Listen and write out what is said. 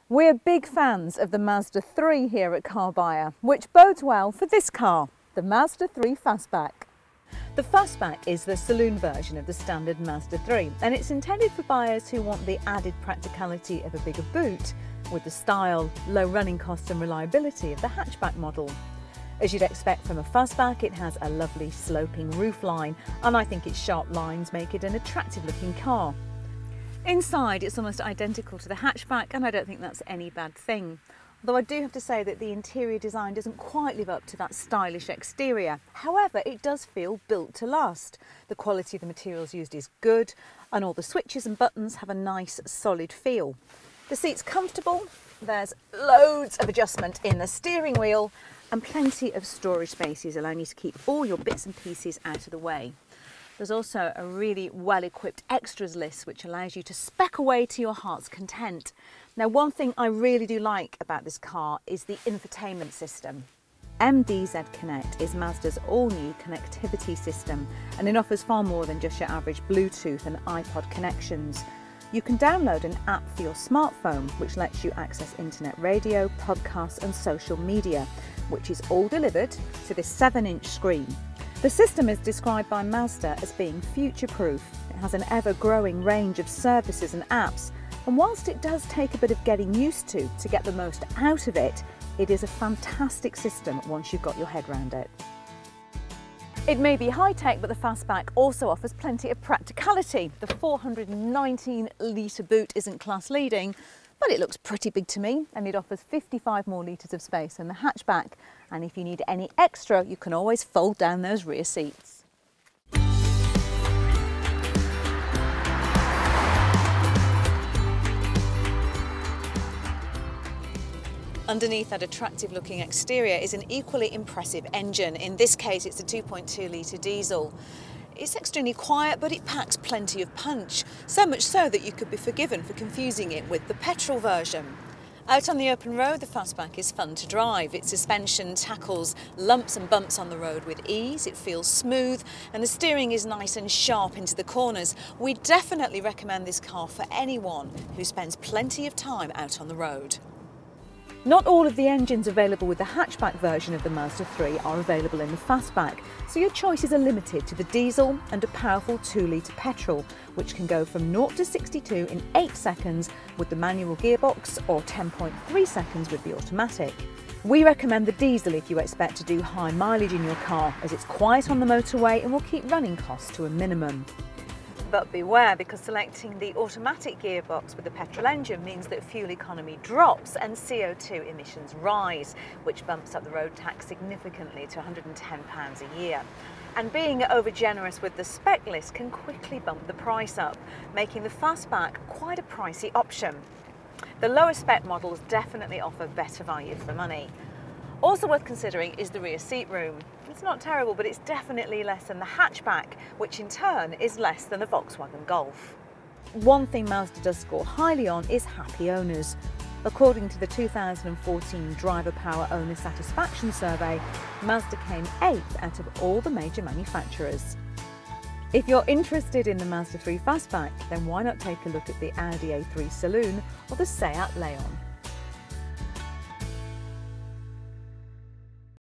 We're big fans of the Mazda 3 here at Carbuyer, which bodes well for this car, the Mazda 3 Fastback. The Fastback is the saloon version of the standard Mazda 3, and it's intended for buyers who want the added practicality of a bigger boot with the style, low running costs and reliability of the hatchback model. As you'd expect from a Fastback, it has a lovely sloping roofline, and I think its sharp lines make it an attractive looking car. Inside, it's almost identical to the hatchback, and I don't think that's any bad thing. Although I do have to say that the interior design doesn't quite live up to that stylish exterior. However, it does feel built to last. The quality of the materials used is good, and all the switches and buttons have a nice solid feel. The seat's comfortable, there's loads of adjustment in the steering wheel, and plenty of storage spaces allowing you to keep all your bits and pieces out of the way. There's also a really well-equipped extras list which allows you to spec away to your heart's content. Now, one thing I really do like about this car is the infotainment system. MDZ Connect is Mazda's all-new connectivity system, and it offers far more than just your average Bluetooth and iPod connections. You can download an app for your smartphone which lets you access internet radio, podcasts and social media, which is all delivered to this 7-inch screen. The system is described by Mazda as being future-proof. It has an ever-growing range of services and apps, and whilst it does take a bit of getting used to get the most out of it, it is a fantastic system once you've got your head around it. It may be high-tech, but the Fastback also offers plenty of practicality. The 419-litre boot isn't class-leading, but it looks pretty big to me, and it offers 55 more litres of space than the hatchback. And if you need any extra, you can always fold down those rear seats. Underneath that attractive looking exterior is an equally impressive engine. In this case, it's a 2.2 litre diesel. It's extremely quiet, but it packs plenty of punch, so much so that you could be forgiven for confusing it with the petrol version. Out on the open road, the Fastback is fun to drive. Its suspension tackles lumps and bumps on the road with ease, it feels smooth, and the steering is nice and sharp into the corners. We definitely recommend this car for anyone who spends plenty of time out on the road. Not all of the engines available with the hatchback version of the Mazda 3 are available in the Fastback, so your choices are limited to the diesel and a powerful 2-litre petrol, which can go from 0 to 62 in 8 seconds with the manual gearbox or 10.3 seconds with the automatic. We recommend the diesel if you expect to do high mileage in your car, as it's quiet on the motorway and will keep running costs to a minimum. But beware, because selecting the automatic gearbox with the petrol engine means that fuel economy drops and CO2 emissions rise, which bumps up the road tax significantly to £110 a year. And being over-generous with the spec list can quickly bump the price up, making the Fastback quite a pricey option. The lower spec models definitely offer better value for money. Also worth considering is the rear seat room. It's not terrible, but it's definitely less than the hatchback, which in turn is less than the Volkswagen Golf. One thing Mazda does score highly on is happy owners. According to the 2014 Driver Power Owner Satisfaction Survey, Mazda came 8th out of all the major manufacturers. If you're interested in the Mazda 3 Fastback, then why not take a look at the Audi A3 Saloon or the Seat Leon?